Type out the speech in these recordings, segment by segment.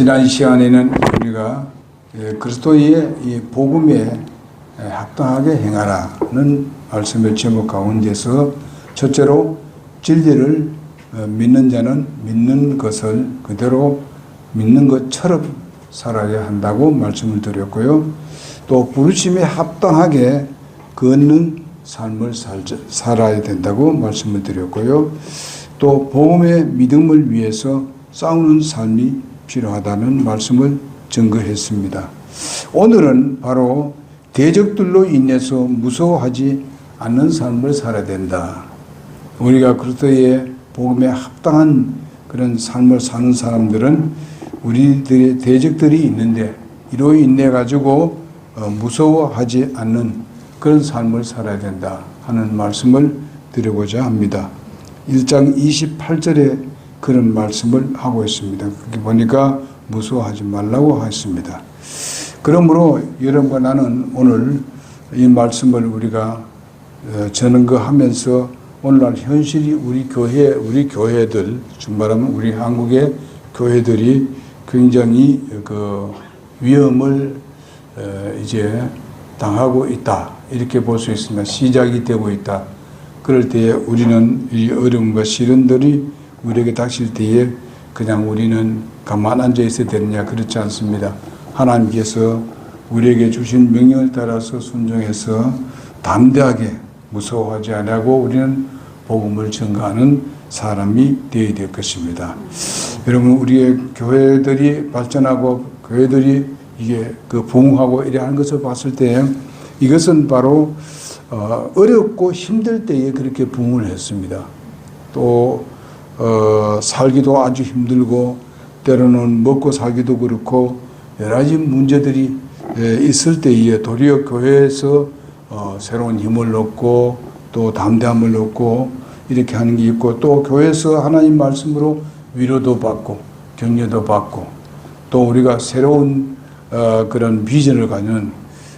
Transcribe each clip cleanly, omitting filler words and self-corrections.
지난 시간에는 우리가 그리스도의 이 복음에 합당하게 행하라는 말씀을 제목 가운데서 첫째로 진리를 믿는 자는 믿는 것을 그대로 믿는 것처럼 살아야 한다고 말씀을 드렸고요. 또 부르심에 합당하게 걷는 삶을 살아야 된다고 말씀을 드렸고요. 또 복음의 믿음을 위해서 싸우는 삶이 필요하다는 말씀을 증거했습니다. 오늘은 바로 대적들로 인해서 무서워하지 않는 삶을 살아야 된다. 우리가 그리스도의 복음에 합당한 그런 삶을 사는 사람들은 우리들의 대적들이 있는데 이로 인해 가지고 무서워하지 않는 그런 삶을 살아야 된다 하는 말씀을 드리고자 합니다. 1장 28절에 그런 말씀을 하고 있습니다. 그렇게 보니까 무서워하지 말라고 했습니다. 그러므로 여러분과 나는 오늘 이 말씀을 우리가 전거하면서 오늘날 현실이 우리 교회들, 정말하면 우리 한국의 교회들이 굉장히 그 위험을 이제 당하고 있다. 이렇게 볼 수 있습니다. 시작이 되고 있다. 그럴 때에 우리는 이 어려움과 시련들이 우리에게 닥칠 때에 그냥 우리는 가만 앉아 있어야 되느냐, 그렇지 않습니다. 하나님께서 우리에게 주신 명령을 따라서 순종해서 담대하게 무서워하지 않고 우리는 복음을 전가하는 사람이 되어야 될 것입니다. 여러분, 우리의 교회들이 발전하고 교회들이 이게 부흥하고 이래 하는 것을 봤을 때 이것은 바로 어렵고 힘들 때에 그렇게 부흥을 했습니다. 또 살기도 아주 힘들고 때로는 먹고 살기도 그렇고 여러 가지 문제들이 있을 때에 도리어 교회에서 새로운 힘을 얻고 또 담대함을 얻고 이렇게 하는 게 있고 또 교회에서 하나님 말씀으로 위로도 받고 격려도 받고 또 우리가 새로운 그런 비전을 가는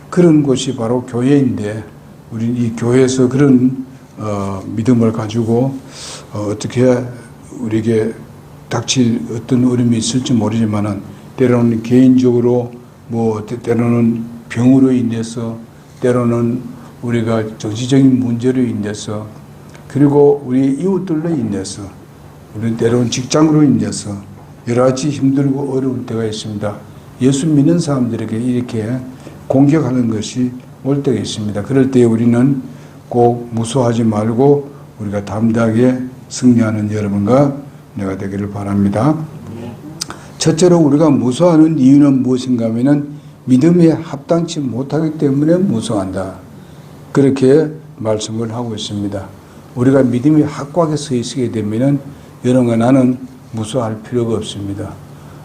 그런 곳이 바로 교회인데 우리 이 교회에서 그런 믿음을 가지고 어떻게 우리에게 닥칠 어떤 어려움이 있을지 모르지만은 때로는 개인적으로 때로는 병으로 인해서 때로는 우리가 정치적인 문제로 인해서 그리고 우리 이웃들로 인해서 우리는 때로는 직장으로 인해서 여러 가지 힘들고 어려운 때가 있습니다. 예수 믿는 사람들에게 이렇게 공격하는 것이 올 때가 있습니다. 그럴 때 우리는 꼭 무서워하지 말고 우리가 담대하게 승리하는 여러분과 내가 되기를 바랍니다. 첫째로 우리가 무서워하는 이유는 무엇인가 하면은 믿음에 합당치 못하기 때문에 무서워한다. 그렇게 말씀을 하고 있습니다. 우리가 믿음이 확고하게 서 있게 되면은 여러분과 나는 무서워할 필요가 없습니다.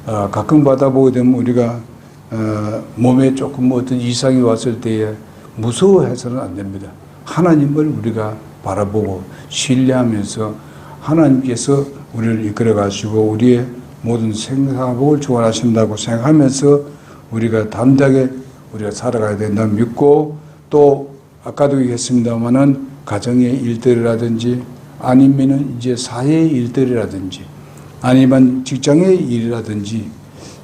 가끔 받아보게 되면 우리가 몸에 조금 어떤 이상이 왔을 때에 무서워해서는 안 됩니다. 하나님을 우리가 바라보고 신뢰하면서 하나님께서 우리를 이끌어 가시고 우리의 모든 생사복을 주관하신다고 생각하면서 우리가 담대하게 우리가 살아가야 된다 믿고 또 아까도 얘기했습니다만은 가정의 일들이라든지 아니면은 이제 사회의 일들이라든지 아니면 직장의 일이라든지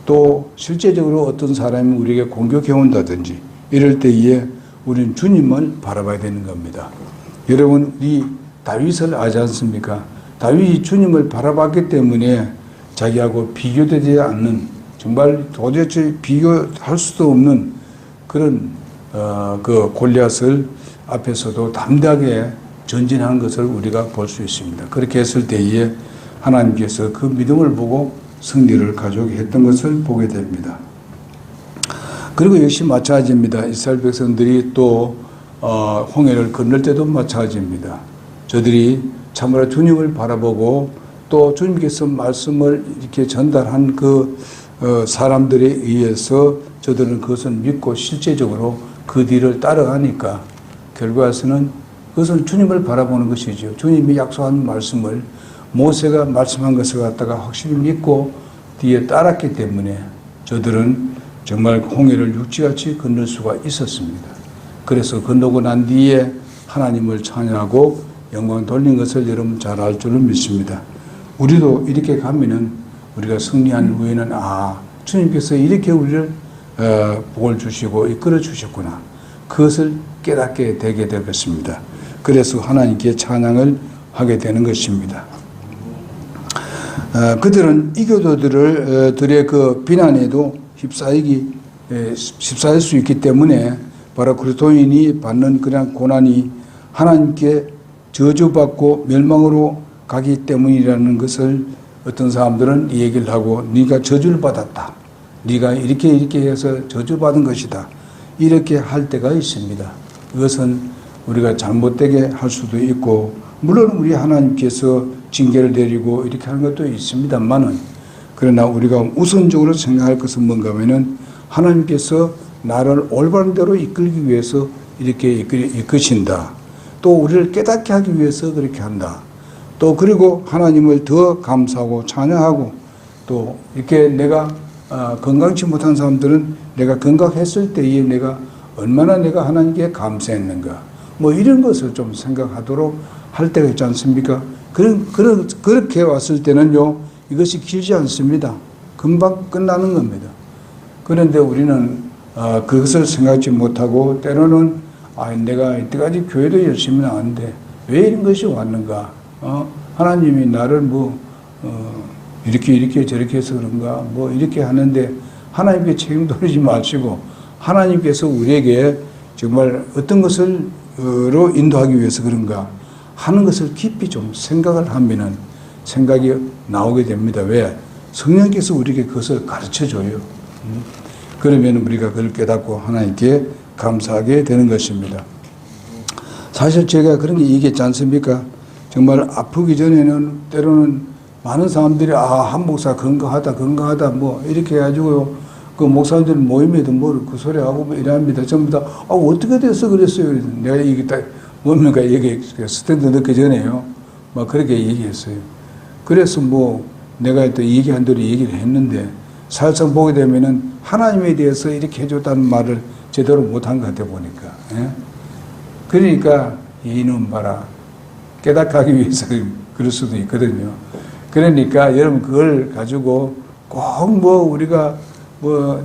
또 실제적으로 어떤 사람이 우리에게 공격해 온다든지 이럴 때에 우리는 주님을 바라봐야 되는 겁니다. 여러분, 이 다윗을 아지 않습니까? 다윗이 주님을 바라봤기 때문에 자기하고 비교되지 않는 정말 도대체 비교할 수도 없는 그런 그 골리앗을 앞에서도 담대하게 전진하는 것을 우리가 볼 수 있습니다. 그렇게 했을 때에 하나님께서 그 믿음을 보고 승리를 가져오게 했던 것을 보게 됩니다. 그리고 역시 마찬가지입니다. 이스라엘 백성들이 또 홍해를 건널 때도 마찬가지입니다. 저들이 참으로 주님을 바라보고 또 주님께서 말씀을 이렇게 전달한 그 사람들에 의해서 저들은 그것을 믿고 실제적으로 그 뒤를 따라가니까 결과에서는 그것은 주님을 바라보는 것이죠. 주님이 약속한 말씀을 모세가 말씀한 것을 갖다가 확실히 믿고 뒤에 따랐기 때문에 저들은 정말 홍해를 육지같이 건널 수가 있었습니다. 그래서 건너고 난 뒤에 하나님을 찬양하고 영광 돌린 것을 여러분 잘 알 줄을 믿습니다. 우리도 이렇게 가면은 우리가 승리한 후에는 주님께서 이렇게 우리를 복을 주시고 이끌어 주셨구나. 그것을 깨닫게 되게 될 것입니다. 그래서 하나님께 찬양을 하게 되는 것입니다. 그들은 이교도들의 그 비난에도 휩싸일 수 있기 때문에 바로 그리스도인이 받는 그런 고난이 하나님께 저주받고 멸망으로 가기 때문이라는 것을 어떤 사람들은 얘기를 하고, 네가 저주를 받았다, 네가 이렇게 해서 저주받은 것이다, 이렇게 할 때가 있습니다. 그것은 우리가 잘못되게 할 수도 있고, 물론 우리 하나님께서 징계를 내리고 이렇게 하는 것도 있습니다만은, 그러나 우리가 우선적으로 생각할 것은 뭔가 하면은 하나님께서 나를 올바른 대로 이끌기 위해서 이렇게 이끄신다. 또 우리를 깨닫게 하기 위해서 그렇게 한다. 또 그리고 하나님을 더 감사하고 찬양하고, 또 이렇게 내가 건강치 못한 사람들은 내가 건강했을 때에 내가 얼마나 내가 하나님께 감사했는가, 뭐 이런 것을 좀 생각하도록 할 때가 있지 않습니까? 그렇게 왔을 때는요, 이것이 길지 않습니다. 금방 끝나는 겁니다. 그런데 우리는 그것을 생각지 못하고, 때로는 내가 이때까지 교회도 열심히 나왔는데 왜 이런 것이 왔는가? 하나님이 나를 이렇게 저렇게 해서 그런가? 뭐 이렇게 하는데, 하나님께 책임 돌리지 마시고 하나님께서 우리에게 정말 어떤 것을로 인도하기 위해서 그런가 하는 것을 깊이 좀 생각을 하면은 생각이 나오게 됩니다. 왜? 성령께서 우리에게 그것을 가르쳐 줘요. 그러면 우리가 그걸 깨닫고 하나님께 감사하게 되는 것입니다. 사실 제가 그런 게 얘기했지 않습니까? 정말 아프기 전에는 때로는 많은 사람들이 한 목사 건강하다 뭐 이렇게 해가지고요, 그 목사님들 모임에도 그 소리 하고 뭐 이랍니다. 전부 다 어떻게 돼서 그랬어요? 내가 이게 딱 뭡니까 얘기 스탠드 넣기 전에요, 막 그렇게 얘기했어요. 그래서 내가 또 얘기한 대로 얘기를 했는데, 사실상 보게 되면은 하나님에 대해서 이렇게 해줬다는 말을 제대로 못한 것 같아 보니까. 예? 그러니까 이놈 봐라, 깨닫게 하기 위해서 그럴 수도 있거든요. 그러니까 여러분 그걸 가지고 꼭 우리가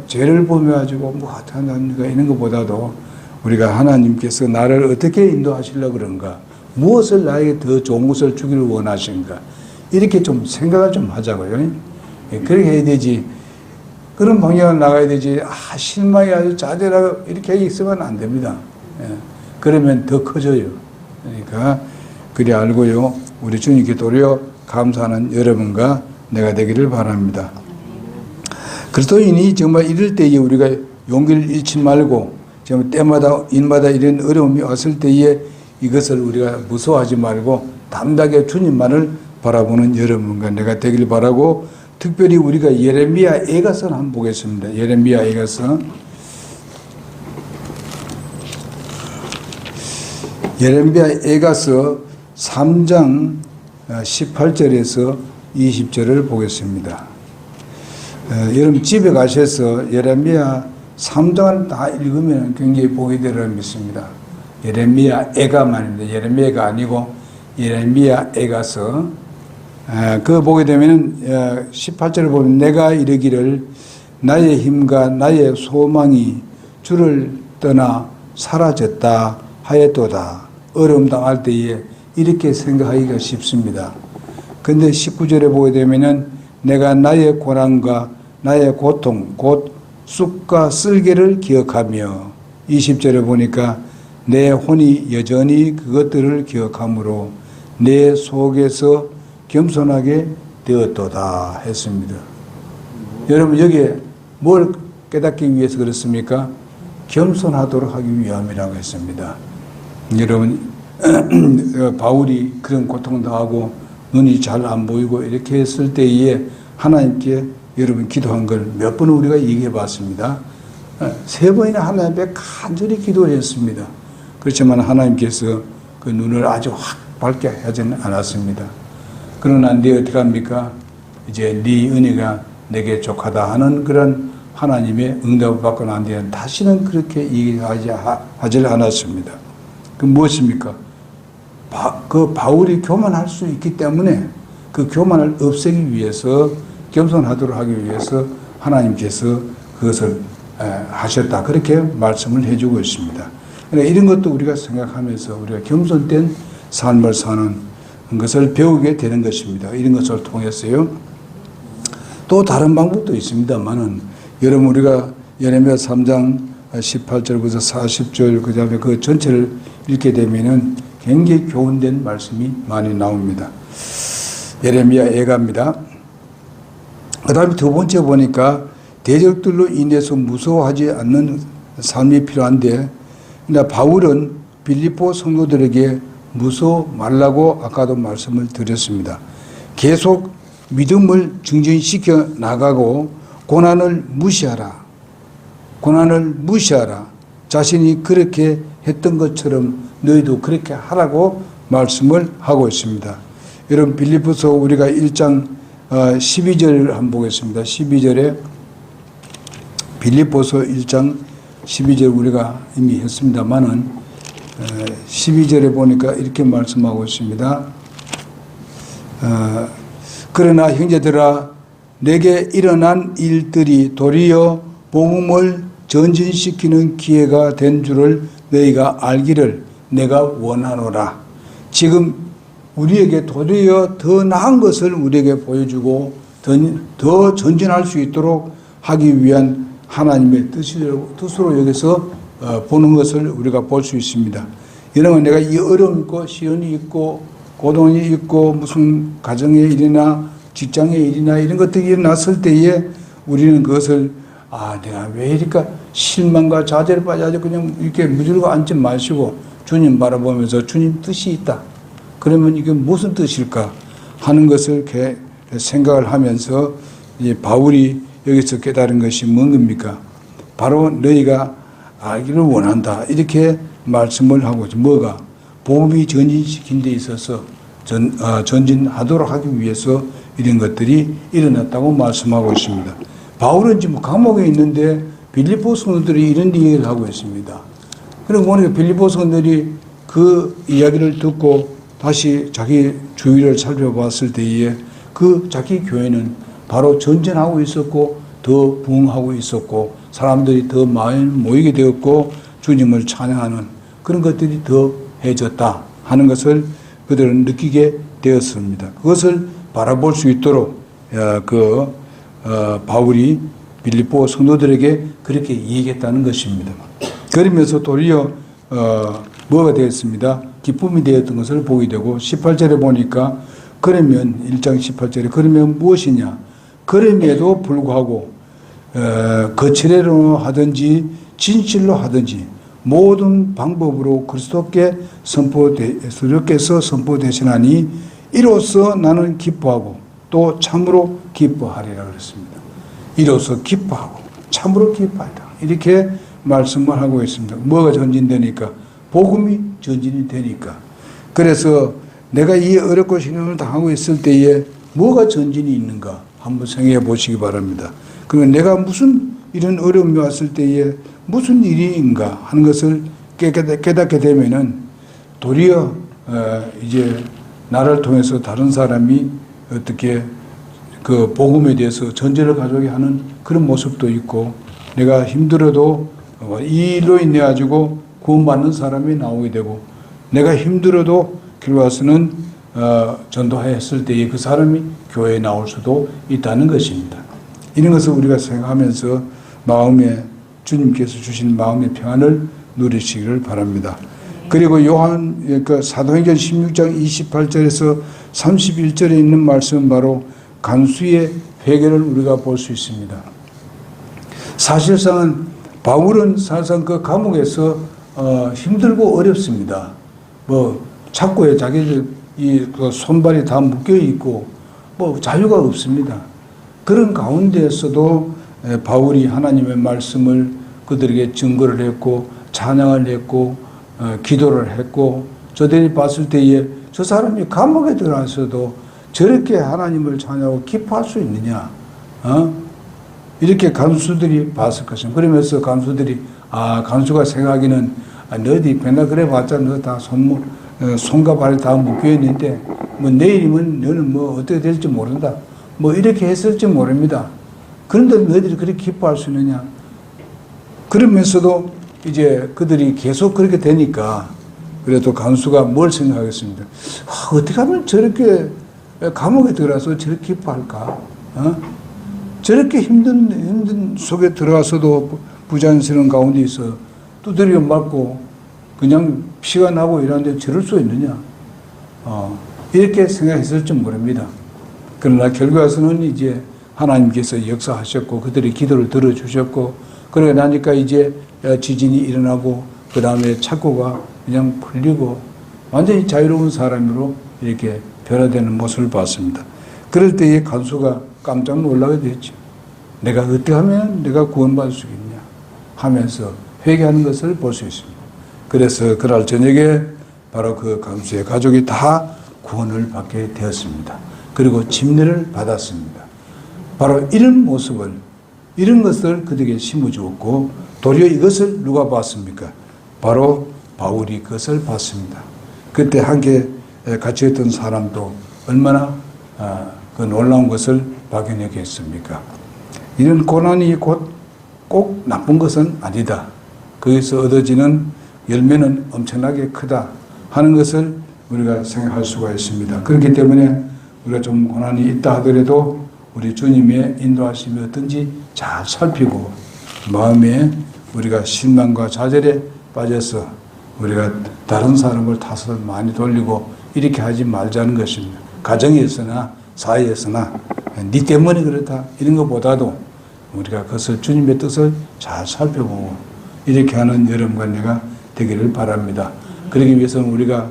죄를 보며 가지고 하나님과 이런 것보다도 우리가 하나님께서 나를 어떻게 인도하시려고 그런가, 무엇을 나에게 더 좋은 것을 주기를 원하신가, 이렇게 좀 생각을 좀 하자고요. 예, 그렇게 해야 되지. 그런 방향으로 나가야 되지. 실망이 아주 자제라고 이렇게 있으면 안 됩니다. 예, 그러면 더 커져요. 그러니까 그리 알고요, 우리 주님께 도리어 감사하는 여러분과 내가 되기를 바랍니다. 그리스도인이 정말 이럴 때에 우리가 용기를 잃지 말고, 정말 때마다 인마다 이런 어려움이 왔을 때에 이것을 우리가 무서워하지 말고 담대하게 주님만을 바라보는 여러분과 내가 되길 바라고, 특별히 우리가 예레미야 애가서를 한번 보겠습니다. 예레미야 애가서. 예레미야 애가서 3장 18절에서 20절을 보겠습니다. 여러분 집에 가셔서 예레미야 3장을 다 읽으면 굉장히 복이 되리라 믿습니다. 예레미야 애가만입니다. 예레미야가 아니고 예레미야 애가서. 그거 보게 되면 18절을 보면, 내가 이르기를 나의 힘과 나의 소망이 주를 떠나 사라졌다 하였도다. 어려움 당할 때에 이렇게 생각하기가 쉽습니다. 근데 19절에 보게 되면은, 내가 나의 고난과 나의 고통 곧 쑥과 쓸개를 기억하며, 20절에 보니까 내 혼이 여전히 그것들을 기억하므로 내 속에서 겸손하게 되었도다 했습니다. 여러분 여기에 뭘 깨닫기 위해서 그렇습니까? 겸손하도록 하기 위함이라고 했습니다. 여러분 바울이 그런 고통당하고 눈이 잘 안 보이고 이렇게 했을 때에 하나님께 여러분 기도한 걸 몇 번 우리가 얘기해 봤습니다. 3번이나 하나님 앞에 간절히 기도를 했습니다. 그렇지만 하나님께서 그 눈을 아주 확 밝게 하지는 않았습니다. 그러나 네 어떻게 합니까? 이제 네 은혜가 내게 족하다 하는 그런 하나님의 응답을 받고 난 뒤에는 다시는 그렇게 얘기하지 않았습니다. 그 무엇입니까? 그 바울이 교만할 수 있기 때문에 그 교만을 없애기 위해서, 겸손하도록 하기 위해서 하나님께서 그것을 하셨다. 그렇게 말씀을 해주고 있습니다. 그러니까 이런 것도 우리가 생각하면서 우리가 겸손된 삶을 사는 것을 배우게 되는 것입니다. 이런 것을 통해서요. 또 다른 방법도 있습니다만은 여러분 우리가 예레미야 3장 18절부터 40절 그 다음에 그 전체를 읽게 되면은 굉장히 교훈된 말씀이 많이 나옵니다. 예레미야 예가입니다. 그 다음에 두 번째 보니까 대적들로 인해서 무서워하지 않는 삶이 필요한데 바울은 빌립보 성도들에게 무서워 말라고 아까도 말씀을 드렸습니다. 계속 믿음을 증진시켜 나가고 고난을 무시하라. 고난을 무시하라. 자신이 그렇게 했던 것처럼 너희도 그렇게 하라고 말씀을 하고 있습니다. 여러분 빌립보서 우리가 1장 12절을 한번 보겠습니다. 12절에 빌립보서 1장 12절 우리가 이미 했습니다만은 12절에 보니까 이렇게 말씀하고 있습니다. 그러나 형제들아 내게 일어난 일들이 도리어 복음을 전진시키는 기회가 된 줄을 너희가 알기를 내가 원하노라. 지금 우리에게 도리어 더 나은 것을 우리에게 보여주고 더 전진할 수 있도록 하기 위한 하나님의 뜻으로 여기서 보는 것을 우리가 볼 수 있습니다. 여러분 내가 이 어려움이 있고 시련이 있고 고통이 있고 무슨 가정의 일이나 직장의 일이나 이런 것들이 일어났을 때에 우리는 그것을 내가 왜 이렇게 실망과 좌절에 빠져서 그냥 이렇게 무질고 앉지 마시고 주님 바라보면서 주님 뜻이 있다. 그러면 이게 무슨 뜻일까 하는 것을 생각을 하면서 이제 바울이 여기서 깨달은 것이 뭔 겁니까? 바로 너희가 알기를 원한다. 이렇게 말씀을 하고 있죠. 뭐가? 복음이 전진시킨 데 있어서 전진하도록 하기 위해서 이런 것들이 일어났다고 말씀하고 있습니다. 바울은 지금 감옥에 있는데 빌립보 성도들이 이런 얘기를 하고 있습니다. 그럼 보니까 빌립보 성도들이 그 이야기를 듣고 다시 자기 주위를 살펴봤을 때에 그 자기 교회는 바로 전진하고 있었고 더 부흥하고 있었고 사람들이 더 많이 모이게 되었고 주님을 찬양하는 그런 것들이 더해졌다 하는 것을 그들은 느끼게 되었습니다. 그것을 바라볼 수 있도록 바울이 빌립보 성도들에게 그렇게 얘기했다는 것입니다. 그러면서 도리어 뭐가 되었습니다. 기쁨이 되었던 것을 보게 되고 18절에 보니까 그러면 1장 18절에 그러면 무엇이냐. 그럼에도 불구하고 거칠애로 하든지 진실로 하든지 모든 방법으로 그리스도께서 선포되시나니 이로써 나는 기뻐하고 또 참으로 기뻐하리라 그랬습니다. 이로써 기뻐하고 참으로 기뻐하리라 이렇게 말씀을 하고 있습니다. 뭐가 전진되니까? 복음이 전진이 되니까. 그래서 내가 이 어렵고 신경을 당하고 있을 때에 뭐가 전진이 있는가 한번 생각해 보시기 바랍니다. 그러면 내가 무슨 이런 어려움이 왔을 때에 무슨 일인가 하는 것을 깨닫게 되면은 도리어 이제 나를 통해서 다른 사람이 어떻게 그 복음에 대해서 전제를 가져게 하는 그런 모습도 있고 내가 힘들어도 이 일로 인해 가지고 구원받는 사람이 나오게 되고 내가 힘들어도 결과서는 전도했을 때에 그 사람이 교회에 나올 수도 있다는 것입니다. 이런 것을 우리가 생각하면서 마음에 주님께서 주신 마음의 평안을 누리시기를 바랍니다. 그리고 요한 사도행전 16장 28절에서 31절에 있는 말씀은 바로 간수의 회개를 우리가 볼 수 있습니다. 사실상은 바울은 사실상 그 감옥에서 힘들고 어렵습니다. 착고에 자기들 그 손발이 다 묶여 있고 자유가 없습니다. 그런 가운데에서도 바울이 하나님의 말씀을 그들에게 증거를 했고 찬양을 했고 기도를 했고 저들이 봤을 때에 저 사람이 감옥에 들어가서도 저렇게 하나님을 찬양하고 기뻐할 수 있느냐 이렇게 간수들이 봤을 것입니다. 그러면서 간수들이 간수가 생각하기는 너희 맨날 그래 봤자 너 다 손과 발이 다 묶여있는데 내일이면 너는 어떻게 될지 모른다 이렇게 했을지 모릅니다. 그런데 너희들이 그렇게 기뻐할 수 있느냐? 그러면서도 이제 그들이 계속 그렇게 되니까 그래도 간수가 뭘 생각하겠습니까? 어떻게 하면 저렇게 감옥에 들어가서 저렇게 기뻐할까? 저렇게 힘든 속에 들어가서도 부자연스러운 가운데 있어 두드려 맞고 그냥 피가 나고 이러는데 저럴 수 있느냐? 이렇게 생각했을지 모릅니다. 그러나 결과에서는 이제 하나님께서 역사하셨고 그들의 기도를 들어주셨고 그러고 나니까 이제 지진이 일어나고 그 다음에 착고가 그냥 풀리고 완전히 자유로운 사람으로 이렇게 변화되는 모습을 봤습니다. 그럴 때에 간수가 깜짝 놀라게 됐죠. 내가 어떻게 하면 내가 구원받을 수 있냐 하면서 회개하는 것을 볼 수 있습니다. 그래서 그날 저녁에 바로 그 간수의 가족이 다 구원을 받게 되었습니다. 그리고 침례를 받았습니다. 바로 이런 모습을 이런 것을 그들에게 심어주었고 도리어 이것을 누가 봤습니까? 바로 바울이 그것을 봤습니다. 그때 함께 같이 했던 사람도 얼마나 그 놀라운 것을 발견했겠습니까? 이런 고난이 곧 꼭 나쁜 것은 아니다. 거기서 얻어지는 열매는 엄청나게 크다 하는 것을 우리가 생각할 수가 있습니다. 그렇기 때문에 우리가 좀 고난이 있다 하더라도 우리 주님의 인도하심이 어떤지 잘 살피고 마음에 우리가 실망과 좌절에 빠져서 우리가 다른 사람을 탓을 많이 돌리고 이렇게 하지 말자는 것입니다. 가정에서나 사회에서나 네 때문에 그렇다 이런 것보다도 우리가 그것을 주님의 뜻을 잘 살펴보고 이렇게 하는 여러분과 내가 되기를 바랍니다. 그러기 위해서는 우리가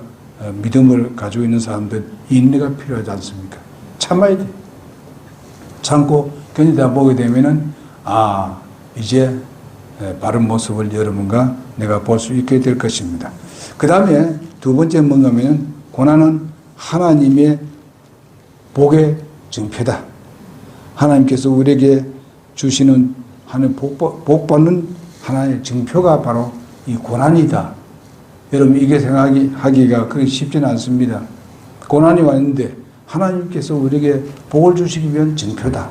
믿음을 가지고 있는 사람들 인내가 필요하지 않습니까? 참아야 돼. 참고 견디다 보게 되면은 이제 바른 모습을 여러분과 내가 볼 수 있게 될 것입니다. 그 다음에 두 번째 뭔가 하면 고난은 하나님의 복의 증표다. 하나님께서 우리에게 주시는 하나님 복 받는 하나의 증표가 바로 이 고난이다. 여러분 이게 생각하기가 그렇게 쉽지는 않습니다. 고난이 왔는데 하나님께서 우리에게 복을 주시기 위한 증표다.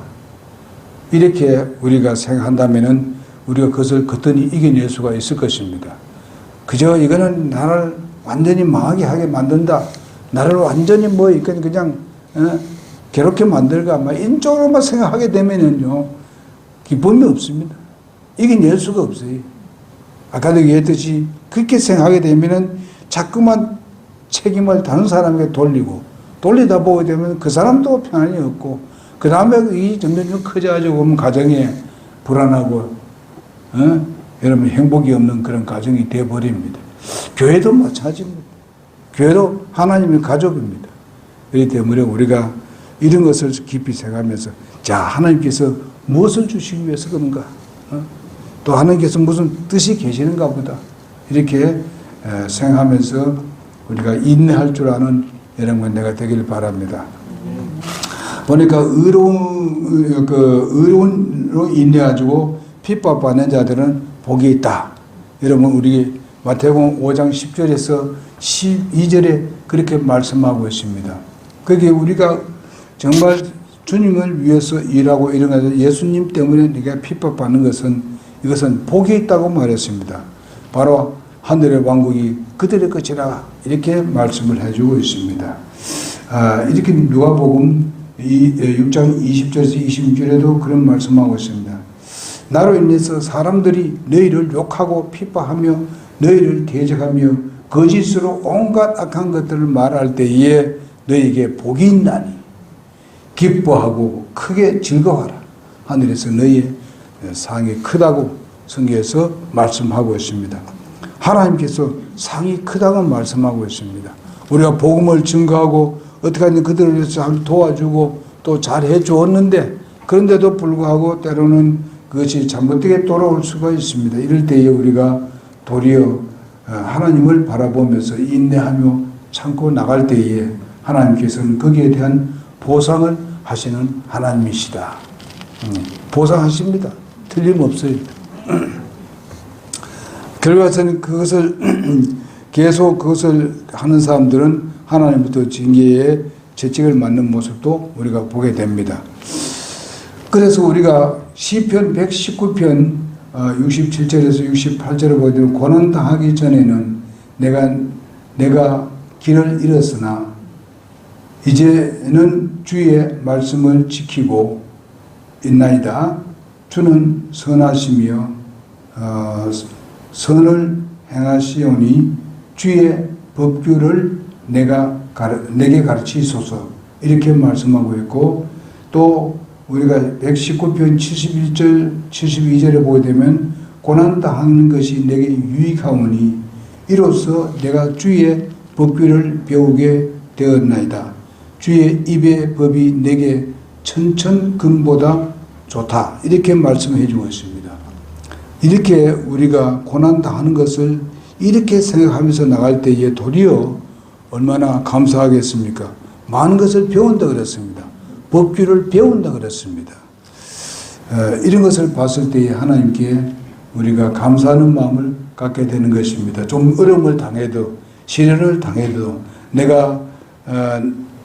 이렇게 우리가 생각한다면은 우리가 그것을 거뜬히 이겨낼 수가 있을 것입니다. 그저 이거는 나를 완전히 망하게 하게 만든다. 나를 완전히 그냥 괴롭게 만들까 인쪽으로만 생각하게 되면은요 기쁨이 없습니다. 이겨낼 수가 없어요. 아까도 얘기했듯이 그렇게 생각하게 되면은 자꾸만 책임을 다른 사람에게 돌리다 보게 되면 그 사람도 평안이 없고 그 다음에 이 점점 커져가지고 보면 가정에 불안하고 여러분 행복이 없는 그런 가정이 되어버립니다. 교회도 마찬가지입니다. 교회도 하나님의 가족입니다. 그렇기 때문에 우리가 이런 것을 깊이 생각하면서 자 하나님께서 무엇을 주시기 위해서 그런가 또 하나님께서 무슨 뜻이 계시는가 보다 이렇게 생각하면서 우리가 인내할 줄 아는 여러분 내가 되길 바랍니다. 보니까 의로운으로 인내가지고 핍박받는 자들은 복이 있다. 여러분 우리 마태복음 5장 10절에서 12절에 그렇게 말씀하고 있습니다. 그게 우리가 정말 주님을 위해서 일하고 이런 거 예수님 때문에 네가 핍박받는 것은 이것은 복이 있다고 말했습니다. 바로 하늘의 왕국이 그들의 것이라 이렇게 말씀을 해주고 있습니다. 이렇게 누가복음 6장 20절에서 26절에도 그런 말씀하고 있습니다. 나로 인해서 사람들이 너희를 욕하고 핍박하며 너희를 대적하며 거짓으로 온갖 악한 것들을 말할 때에 너희에게 복이 있나니 기뻐하고 크게 즐거워하라. 하늘에서 너희의 상이 크다고 성경에서 말씀하고 있습니다. 하나님께서 상이 크다고 말씀하고 있습니다. 우리가 복음을 증거하고 어떻게 하면 그들을 위해서 잘 도와주고 또 잘해 주었는데 그런데도 불구하고 때로는 그것이 잘못되게 돌아올 수가 있습니다. 이럴 때에 우리가 도리어 하나님을 바라보면서 인내하며 참고 나갈 때에 하나님께서는 거기에 대한 보상을 하시는 하나님이시다. 보상하십니다. 틀림없어요. 결과적으로 그것을 계속 그것을 하는 사람들은 하나님부터 징계의 채찍을 맞는 모습도 우리가 보게 됩니다. 그래서 우리가 시편 119편 67절에서 68절을 보면 고난당하기 전에는 내가 길을 잃었으나 이제는 주의 말씀을 지키고 있나이다. 주는 선하시며 선을 행하시오니 주의 법규를 내게 가르치소서. 이렇게 말씀하고 있고, 또 우리가 119편 71절 72절에 보게 되면 고난당하는 것이 내게 유익하오니 이로써 내가 주의 법규를 배우게 되었나이다. 주의 입의 법이 내게 천천금보다 좋다. 이렇게 말씀해 주고 있습니다. 이렇게 우리가 고난당하는 것을 이렇게 생각하면서 나갈 때에 도리어 얼마나 감사하겠습니까? 많은 것을 배운다 그랬습니다. 법규를 배운다 그랬습니다. 이런 것을 봤을 때에 하나님께 우리가 감사하는 마음을 갖게 되는 것입니다. 좀 어려움을 당해도, 시련을 당해도, 내가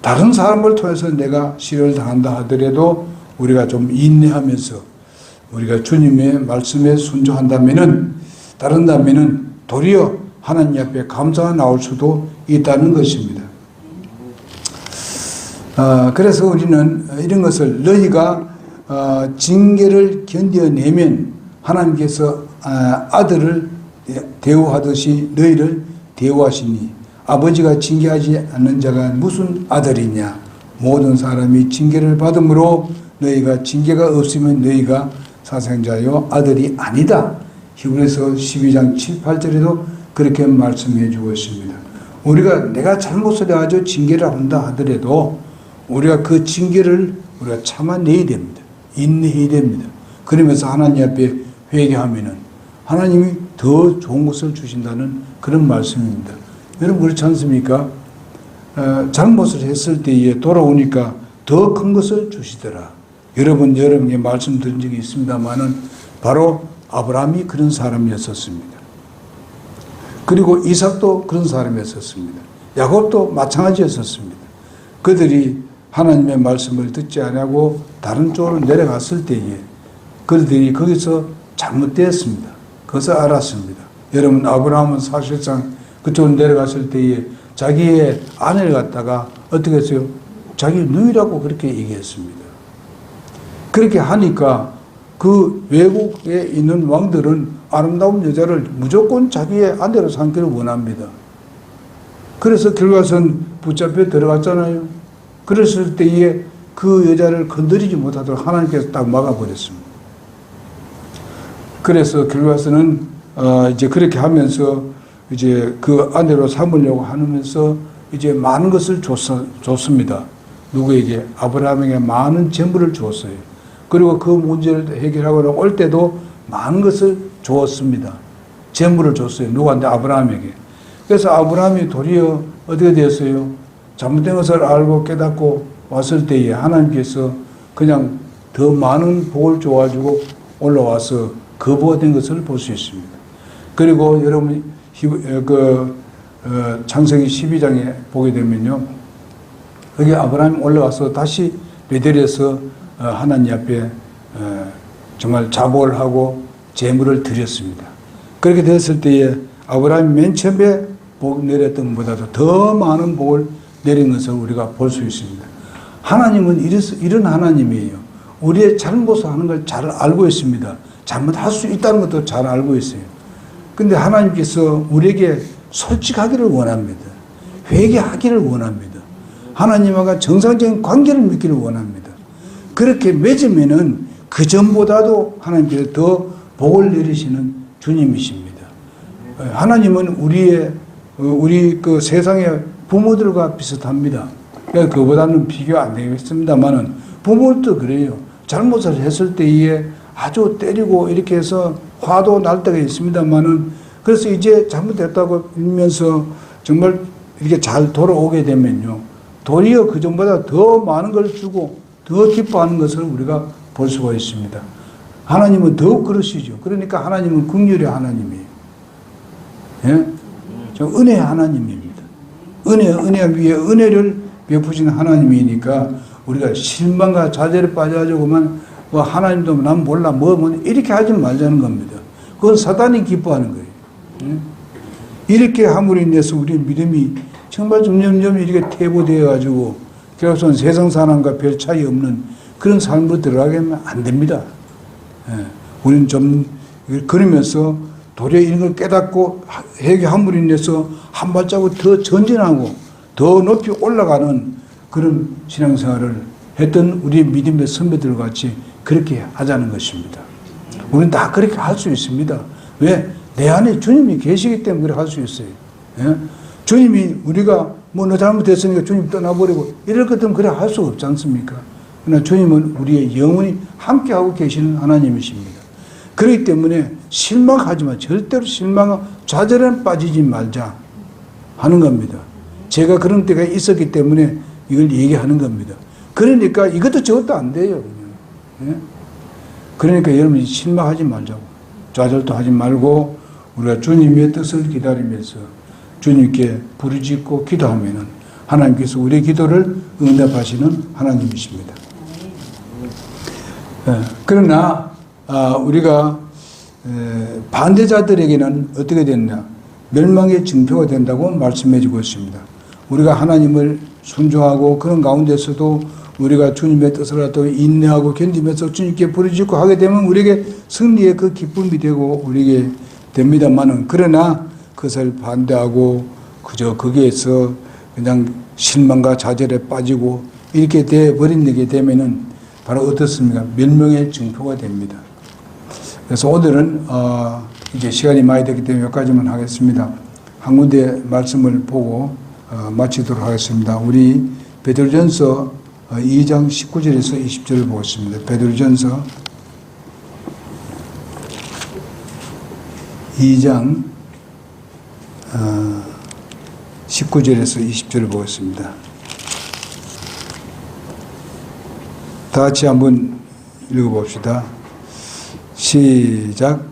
다른 사람을 통해서 내가 시련을 당한다 하더라도 우리가 좀 인내하면서 우리가 주님의 말씀에 순종한다면은, 따른다면은 도리어 하나님 앞에 감사가 나올 수도 있다는 것입니다. 그래서 우리는 이런 것을, 너희가 징계를 견뎌내면 하나님께서 아들을 대우하듯이 너희를 대우하시니 아버지가 징계하지 않는 자가 무슨 아들이냐. 모든 사람이 징계를 받음으로 너희가 징계가 없으면 너희가 사생자요 아들이 아니다. 히브리서 12장 7, 8절에도 그렇게 말씀해 주고 있습니다. 우리가 내가 잘못을 해가지고 징계를 한다 하더라도 우리가 그 징계를 우리가 참아내야 됩니다. 인내해야 됩니다. 그러면서 하나님 앞에 회개하면은 하나님이 더 좋은 것을 주신다는 그런 말씀입니다. 여러분 그렇지 않습니까? 잘못을 했을 때에 돌아오니까 더 큰 것을 주시더라. 여러분에게 말씀드린 적이 있습니다만은 바로 아브라함이 그런 사람이었었습니다. 그리고 이삭도 그런 사람이었었습니다. 야곱도 마찬가지였었습니다. 그들이 하나님의 말씀을 듣지 않고 다른 쪽으로 내려갔을 때에 그들이 거기서 잘못되었습니다. 그것을 알았습니다. 여러분 아브라함은 사실상 그쪽으로 내려갔을 때에 자기의 아내를 갖다가 어떻게 했어요? 자기 누이라고 그렇게 얘기했습니다. 그렇게 하니까 그 외국에 있는 왕들은 아름다운 여자를 무조건 자기의 아내로 삼기를 원합니다. 그래서 결과선 붙잡혀 들어갔잖아요. 그랬을 때에 그 여자를 건드리지 못하도록 하나님께서 딱 막아버렸습니다. 그래서 결과서는 이제 그렇게 하면서 이제 그 아내로 삼으려고 하면서 이제 많은 것을 줬습니다. 누구에게? 아브라함에게 많은 재물을 주었어요. 그리고 그 문제를 해결하고 올 때도 많은 것을 주었습니다. 재물을 줬어요. 누구한테? 아브라함에게. 그래서 아브라함이 도리어 어떻게 되었어요? 잘못된 것을 알고 깨닫고 왔을 때에 하나님께서 그냥 더 많은 복을 줘가지고 올라와서 거부된 것을 볼 수 있습니다. 그리고 여러분 창세기 12장에 보게 되면요, 여기 아브라함이 올라와서 다시 베델에서 하나님 앞에 정말 자복을 하고 제물을 드렸습니다. 그렇게 됐을 때에 아브라함이 맨 처음에 복 내렸던 것보다도 더 많은 복을 내린 것을 우리가 볼 수 있습니다. 하나님은 이런 하나님이에요. 우리의 잘못을 하는 걸 잘 알고 있습니다. 잘못할 수 있다는 것도 잘 알고 있어요. 근데 하나님께서 우리에게 솔직하기를 원합니다. 회개하기를 원합니다. 하나님과 정상적인 관계를 맺기를 원합니다. 그렇게 맺으면은 그 전보다도 하나님께서 더 복을 내리시는 주님이십니다. 하나님은 우리 그 세상의 부모들과 비슷합니다. 그러니까 그보다는 비교 안 되겠습니다만은 부모도 그래요. 잘못을 했을 때에 아주 때리고 이렇게 해서 화도 날 때가 있습니다만은, 그래서 이제 잘못했다고 빌면서 정말 이렇게 잘 돌아오게 되면요, 도리어 그 전보다 더 많은 걸 주고 더 기뻐하는 것을 우리가 볼 수가 있습니다. 하나님은 더욱 그러시죠. 그러니까 하나님은 긍휼의 하나님이에요. 예? 은혜의 하나님입니다. 은혜 위에 은혜를 베푸신 하나님이니까 우리가 실망과 좌절에 빠져가지고만 하나님도 난 몰라 뭐 이렇게 하지 말자는 겁니다. 그건 사단이 기뻐하는 거예요. 이렇게 함으로 인해서 우리 믿음이 정말 점점점 이렇게 퇴보되어 가지고 결국은 세상 사람과 별 차이 없는 그런 삶으로 들어가게 하면 안 됩니다. 우리는 좀 그러면서 도리어 이런 걸 깨닫고 회개함으로 인해서 한 발자국 더 전진하고 더 높이 올라가는 그런 신앙생활을 했던 우리 믿음의 선배들 같이 그렇게 하자는 것입니다. 우리는 다 그렇게 할 수 있습니다. 왜? 내 안에 주님이 계시기 때문에 그렇게 할 수 있어요. 예? 주님이 우리가 뭐 너 잘못했으니까 주님 떠나버리고 이럴 것들은 그래 할 수 없지 않습니까? 그러나 주님은 우리의 영원히 함께하고 계시는 하나님이십니다. 그렇기 때문에 실망하지 마. 절대로 좌절에 빠지지 말자 하는 겁니다. 제가 그런 때가 있었기 때문에 이걸 얘기하는 겁니다. 그러니까 이것도 저것도 안 돼요. 예? 그러니까 여러분이 실망하지 말자고. 좌절도 하지 말고 우리가 주님의 뜻을 기다리면서 주님께 부르짖고 기도하면은 하나님께서 우리의 기도를 응답하시는 하나님이십니다. 예, 그러나 우리가 반대자들에게는 어떻게 됐냐? 멸망의 징표가 된다고 말씀해 주고 있습니다. 우리가 하나님을 순종하고 그런 가운데서도 우리가 주님의 뜻을 갖고 인내하고 견디면서 주님께 부르짖고 하게 되면 우리에게 승리의 그 기쁨이 되고 우리에게 됩니다만은, 그러나 그것을 반대하고 그저 거기에서 그냥 실망과 좌절에 빠지고 이렇게 되어버리게 되면은 바로 어떻습니까? 멸망의 징표가 됩니다. 그래서 오늘은 이제 시간이 많이 됐기 때문에 여기까지만 하겠습니다. 한 군데 말씀을 보고 마치도록 하겠습니다. 우리 베드로전서 2장 19절에서 20절을 보겠습니다. 베드로전서 2장 19절에서 20절을 보겠습니다. 다 같이 한번 읽어봅시다. 시작.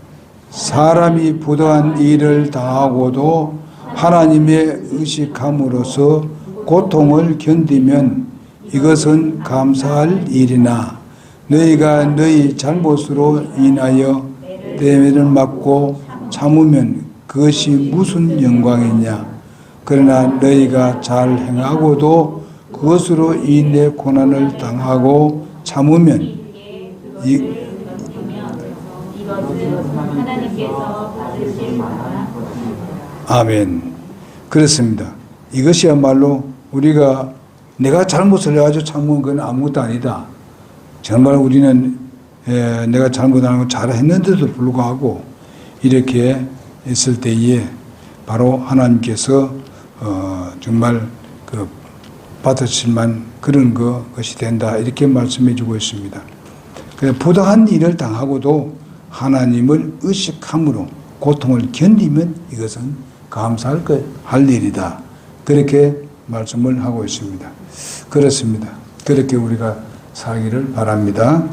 사람이 부당한 일을 당하고도 하나님의 의식함으로써 고통을 견디면 이것은 감사할 일이나 너희가 너희 잘못으로 인하여 대면을 맞고 참으면 그것이 무슨 영광이냐. 그러나 너희가 잘 행하고도 그것으로 인해 고난을 당하고 참으면 아멘. 그렇습니다. 이것이야말로 우리가 내가 잘못을 해가지고 참은 건 아무것도 아니다. 정말 우리는 내가 잘못 안 하고 잘했는데도 불구하고 이렇게 있을 때에 바로 하나님께서 정말 그 받으실만 그런 것이 된다, 이렇게 말씀해 주고 있습니다. 부당한 일을 당하고도 하나님을 의식함으로 고통을 견디면 이것은 감사할 할 일이다, 그렇게 말씀을 하고 있습니다. 그렇습니다. 그렇게 우리가 살기를 바랍니다.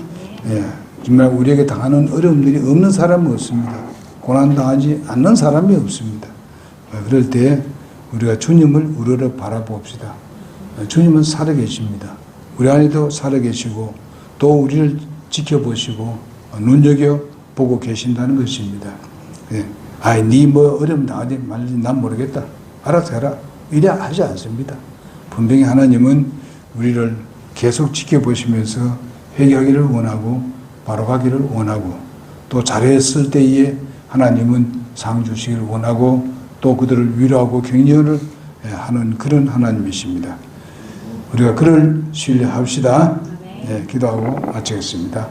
예, 정말 우리에게 당하는 어려움들이 없는 사람은 없습니다. 고난당하지 않는 사람이 없습니다. 그럴 때 우리가 주님을 우러러 바라봅시다. 주님은 살아계십니다. 우리 안에도 살아계시고 또 우리를 지켜보시고 눈여겨보고 계신다는 것입니다. 예. 아이, 니 뭐 어려움 당하지 말지 난 모르겠다, 알아서 해라, 이래 하지 않습니다. 분명히 하나님은 우리를 계속 지켜보시면서 회개하기를 원하고 바로 가기를 원하고 또 잘했을 때에 하나님은 상 주시기를 원하고 또 그들을 위로하고 격려를 하는 그런 하나님이십니다. 우리가 그를 신뢰합시다. 예, 기도하고 마치겠습니다.